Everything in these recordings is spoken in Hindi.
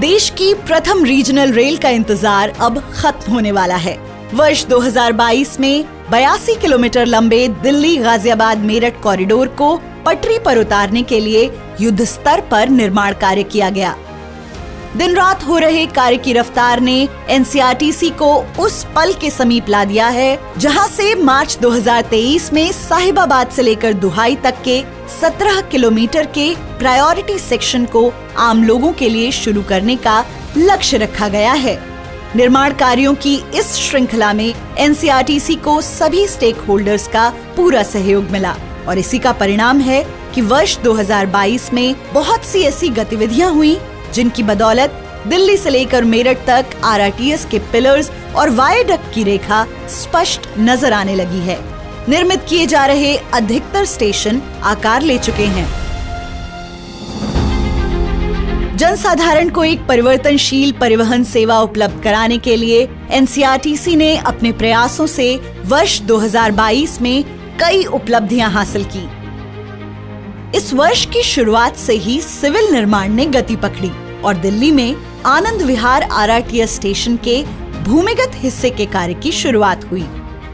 देश की प्रथम रीजनल रेल का इंतजार अब खत्म होने वाला है। वर्ष 2022 में 82 किलोमीटर लंबे दिल्ली गाजियाबाद मेरठ कॉरिडोर को पटरी पर उतारने के लिए युद्ध स्तर पर निर्माण कार्य किया गया। दिन रात हो रहे कार्य की रफ्तार ने एनसीआरटीसी को उस पल के समीप ला दिया है जहां से मार्च 2023 में साहिबाबाद से लेकर दुहाई तक के 17 किलोमीटर के प्रायोरिटी सेक्शन को आम लोगों के लिए शुरू करने का लक्ष्य रखा गया है। निर्माण कार्यों की इस श्रृंखला में एनसीआरटीसी को सभी स्टेक होल्डर्स का पूरा सहयोग मिला और इसी का परिणाम है कि वर्ष 2022 में बहुत सी ऐसी गतिविधियां हुई जिनकी बदौलत दिल्ली से लेकर मेरठ तक आरआरटीएस के पिलर्स और वायडक्ट की रेखा स्पष्ट नजर आने लगी है। निर्मित किए जा रहे अधिकतर स्टेशन आकार ले चुके हैं। जनसाधारण को एक परिवर्तनशील परिवहन सेवा उपलब्ध कराने के लिए एनसीआरटीसी ने अपने प्रयासों से वर्ष 2022 में कई उपलब्धियां हासिल की। इस वर्ष की शुरुआत से ही सिविल निर्माण ने गति पकड़ी और दिल्ली में आनंद विहार आरआरटीएस स्टेशन के भूमिगत हिस्से के कार्य की शुरुआत हुई।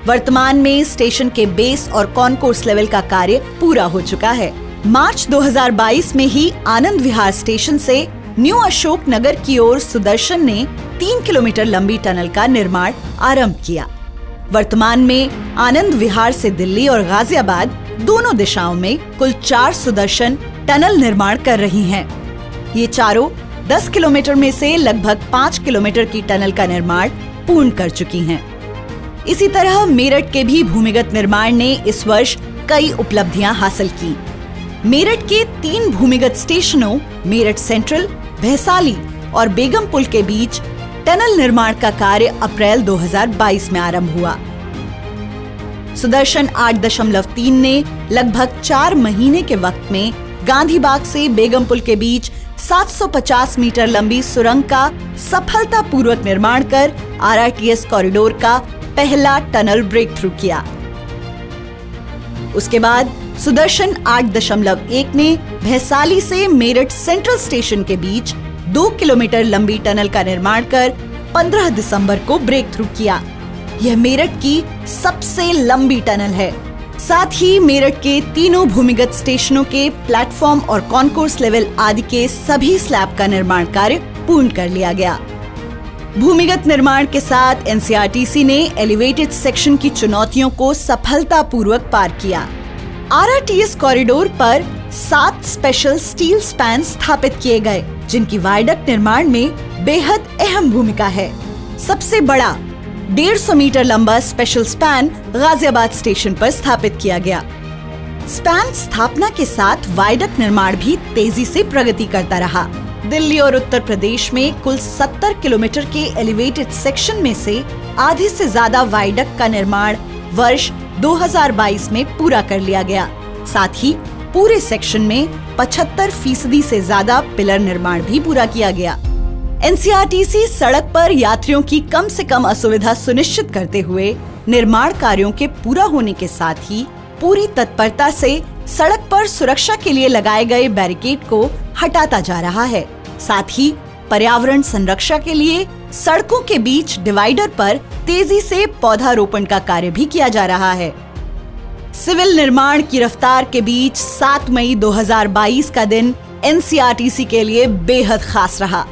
वर्तमान में स्टेशन के बेस और कॉन्कोर्स लेवल का कार्य पूरा हो चुका है। मार्च 2022 में ही आनंद विहार स्टेशन से न्यू अशोक नगर की ओर सुदर्शन ने 3 किलोमीटर लंबी टनल का निर्माण आरंभ किया। वर्तमान में आनंद विहार से दिल्ली और गाजियाबाद दोनों दिशाओं में कुल 4 सुदर्शन टनल निर्माण कर रही हैं। ये चारों 10 किलोमीटर में से लगभग 5 किलोमीटर की टनल का निर्माण पूर्ण कर चुकी हैं। इसी तरह मेरठ के भी भूमिगत निर्माण ने इस वर्ष कई उपलब्धियां हासिल की। मेरठ के 3 भूमिगत स्टेशनों मेरठ सेंट्रल, भैसाली और बेगमपुल के बीच टनल निर्माण का कार्य अप्रैल 2022 में आरंभ हुआ। सुदर्शन 8.3 ने लगभग 4 महीने के वक्त में गांधी बाग से बेगमपुल के बीच 750 मीटर लंबी सुरंग का सफलतापूर्वक निर्माण कर आरआरटीएस कॉरिडोर का पहला टनल ब्रेक थ्रू किया। उसके बाद सुदर्शन 8.1 ने भैसाली से मेरठ सेंट्रल स्टेशन के बीच 2 किलोमीटर लंबी टनल का निर्माण कर 15 दिसंबर को ब्रेक थ्रू किया। यह मेरठ की सबसे लंबी टनल है। साथ ही मेरठ के तीनों भूमिगत स्टेशनों के प्लेटफॉर्म और कॉन्कोर्स लेवल आदि के सभी स्लैब का निर्माण कार्य पूर्ण कर लिया गया। भूमिगत निर्माण के साथ एनसीआरटीसी ने एलिवेटेड सेक्शन की चुनौतियों को सफलतापूर्वक पार किया। आरआरटीएस कॉरिडोर पर 7 स्पेशल स्टील स्पैन स्थापित किए गए, जिनकी वायडक्ट निर्माण में बेहद अहम भूमिका है। सबसे बड़ा 150 मीटर लंबा स्पेशल स्पैन गाजियाबाद स्टेशन पर स्थापित किया गया। स्पैन स्थापना के साथ वायडक्ट निर्माण भी तेजी से प्रगति करता रहा। दिल्ली और उत्तर प्रदेश में कुल 70 किलोमीटर के एलिवेटेड सेक्शन में से आधे से ज्यादा वायडक्ट का निर्माण वर्ष 2022 में पूरा कर लिया गया। साथ ही पूरे सेक्शन में 75% से ज्यादा पिलर निर्माण भी पूरा किया गया। एनसीआरटीसी सड़क पर यात्रियों की कम से कम असुविधा सुनिश्चित करते हुए निर्माण कार्यों के पूरा होने के साथ ही पूरी तत्परता से सड़क पर सुरक्षा के लिए लगाए गए बैरिकेड को हटाता जा रहा है। साथ ही पर्यावरण संरक्षण के लिए सड़कों के बीच डिवाइडर पर तेजी से पौधारोपण का कार्य भी किया जा रहा है। सिविल निर्माण की रफ्तार के बीच 7 मई 2022 का दिन एनसीआरटीसी के लिए बेहद खास रहा।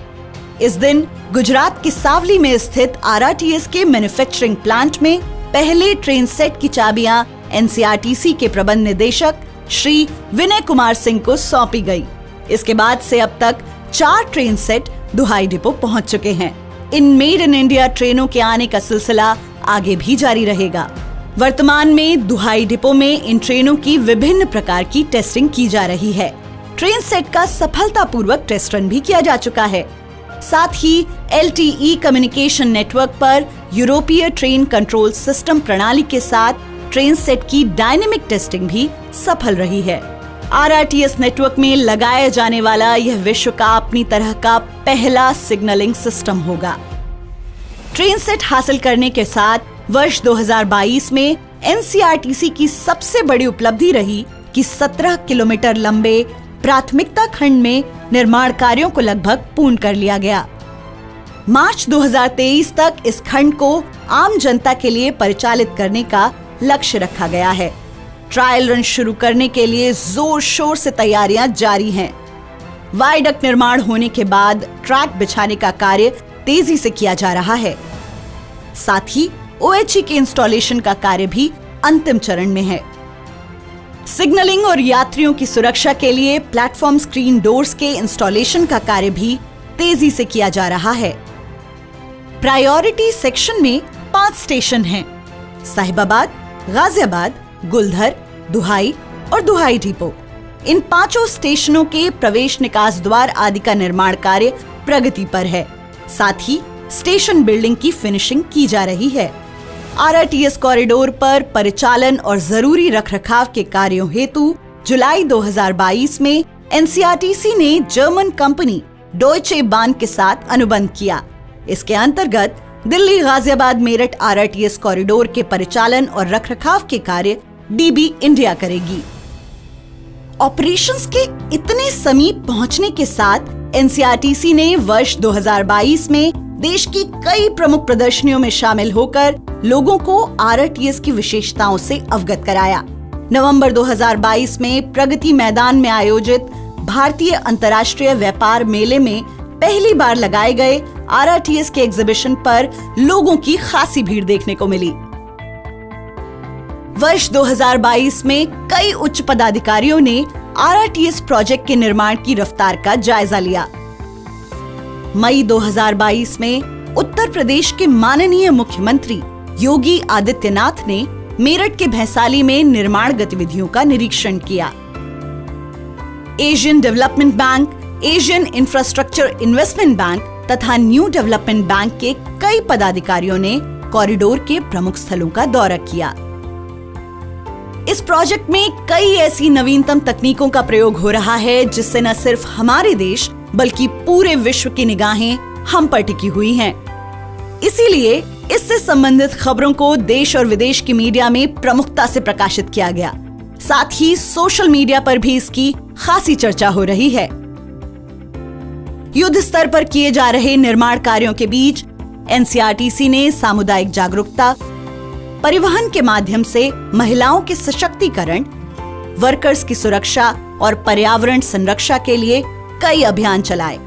इस दिन गुजरात के सावली में स्थित आरआरटीएस के मैन्युफैक्चरिंग प्लांट में पहले ट्रेन सेट की चाबियां एनसीआरटीसी के प्रबंध निदेशक श्री विनय कुमार सिंह को सौंपी गई। इसके बाद से अब तक 4 ट्रेन सेट दुहाई डिपो पहुंच चुके हैं। इन मेड इन इंडिया ट्रेनों के आने का सिलसिला आगे भी जारी रहेगा। वर्तमान में दुहाई डिपो में इन ट्रेनों की विभिन्न प्रकार की टेस्टिंग की जा रही है। ट्रेन सेट का सफलतापूर्वक टेस्ट रन भी किया जा चुका है। साथ ही LTE कम्युनिकेशन नेटवर्क पर यूरोपीय ट्रेन कंट्रोल सिस्टम प्रणाली के साथ ट्रेन सेट की डायनेमिक टेस्टिंग भी सफल रही है। आरआरटीएस नेटवर्क में लगाया जाने वाला यह विश्व का अपनी तरह का पहला सिग्नलिंग सिस्टम होगा। ट्रेन सेट हासिल करने के साथ वर्ष 2022 में एनसीआरटीसी की सबसे बड़ी उपलब्धि रही कि 17 किलोमीटर लंबे प्राथमिकता खंड में निर्माण कार्यों को लगभग पूर्ण कर लिया गया। मार्च 2023 तक इस खंड को आम जनता के लिए परिचालित करने का लक्ष्य रखा गया है। ट्रायल रन शुरू करने के लिए जोर शोर से तैयारियां जारी हैं। वायडक्ट निर्माण होने के बाद ट्रैक बिछाने का कार्य तेजी से किया जा रहा है। साथ ही OHE के इंस्टॉलेशन का कार्य भी अंतिम चरण में है। सिग्नलिंग और यात्रियों की सुरक्षा के लिए प्लेटफॉर्म स्क्रीन डोर्स के इंस्टॉलेशन का कार्य भी तेजी से किया जा रहा है। प्रायोरिटी सेक्शन में 5 स्टेशन हैं: साहिबाबाद, गाजियाबाद, गुलधर, दुहाई और दुहाई डिपो। इन 5 स्टेशनों के प्रवेश निकास द्वार आदि का निर्माण कार्य प्रगति पर है। साथ ही स्टेशन बिल्डिंग की फिनिशिंग की जा रही है। RRTS कॉरिडोर पर परिचालन और जरूरी रखरखाव के कार्यों हेतु जुलाई 2022 में NCRTC ने जर्मन कंपनी डॉयचे बान के साथ अनुबंध किया। इसके अंतर्गत दिल्ली गाजियाबाद मेरठ RRTS कॉरिडोर के परिचालन और रखरखाव के कार्य DB इंडिया करेगी। ऑपरेशंस के इतने समीप पहुंचने के साथ NCRTC ने वर्ष 2022 में देश की कई प्रमुख प्रदर्शनियों में शामिल होकर लोगों को RRTS की विशेषताओं से अवगत कराया। नवंबर 2022 में प्रगति मैदान में आयोजित भारतीय अंतर्राष्ट्रीय व्यापार मेले में पहली बार लगाए गए RRTS के एग्जीबिशन पर लोगों की खासी भीड़ देखने को मिली। वर्ष 2022 में कई उच्च पदाधिकारियों ने RRTS प्रोजेक्ट के निर्माण की रफ्तार का जायजा लिया। मई 2022 में उत्तर प्रदेश के माननीय मुख्यमंत्री योगी आदित्यनाथ ने मेरठ के भैंसाली में निर्माण गतिविधियों का निरीक्षण किया। Asian development bank, Asian infrastructure investment bank तथा न्यू डेवलपमेंट बैंक के कई पदाधिकारियों ने कॉरिडोर के प्रमुख स्थलों का दौरा किया। इस प्रोजेक्ट में कई ऐसी नवीनतम तकनीकों का प्रयोग हो रहा है जिससे न सिर्फ हमारे देश बल्कि पूरे विश्व की निगाहें हम पर टिकी हुई हैं। इसीलिए इससे संबंधित खबरों को देश और विदेश की मीडिया में प्रमुखता से प्रकाशित किया गया। साथ ही सोशल मीडिया पर भी इसकी खासी चर्चा हो रही है। युद्ध स्तर पर किए जा रहे निर्माण कार्यों के बीच NCRTC ने सामुदायिक जागरूकता, परिवहन के माध्यम से महिलाओं के सशक्तिकरण, वर्कर्स की सुरक्षा और पर्यावरण संरक्षा के लिए कई अभियान चलाए।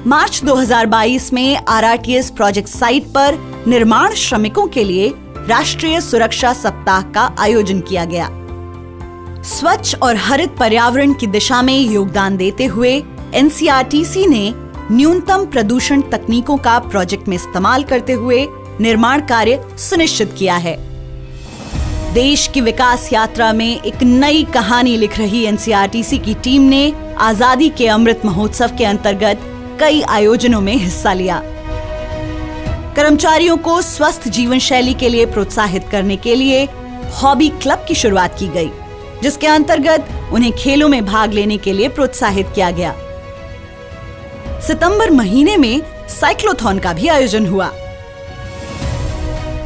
मार्च 2022 में RRTS प्रोजेक्ट साइट पर निर्माण श्रमिकों के लिए राष्ट्रीय सुरक्षा सप्ताह का आयोजन किया गया। स्वच्छ और हरित पर्यावरण की दिशा में योगदान देते हुए NCRTC ने न्यूनतम प्रदूषण तकनीकों का प्रोजेक्ट में इस्तेमाल करते हुए निर्माण कार्य सुनिश्चित किया है। देश की विकास यात्रा में एक नई कहानी लिख रही NCRTC की टीम ने आजादी के अमृत महोत्सव के अंतर्गत कई आयोजनों में हिस्सा लिया। कर्मचारियों को स्वस्थ जीवन शैली के लिए प्रोत्साहित करने के लिए हॉबी क्लब की शुरुआत की गई, जिसके अंतर्गत उन्हें खेलों में भाग लेने के लिए प्रोत्साहित किया गया। सितंबर महीने में साइक्लोथॉन का भी आयोजन हुआ।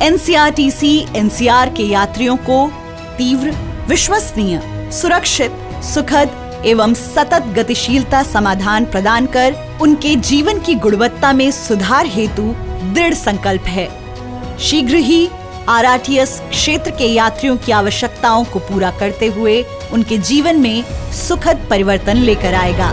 NCRTC NCR के यात्रियों को तीव्र, विश्वसनीय, सुरक्षित, सुखद एवं सतत गतिशीलता समाधान प्रदान कर उनके जीवन की गुणवत्ता में सुधार हेतु दृढ़ संकल्प है। शीघ्र ही RRTS क्षेत्र के यात्रियों की आवश्यकताओं को पूरा करते हुए उनके जीवन में सुखद परिवर्तन लेकर आएगा।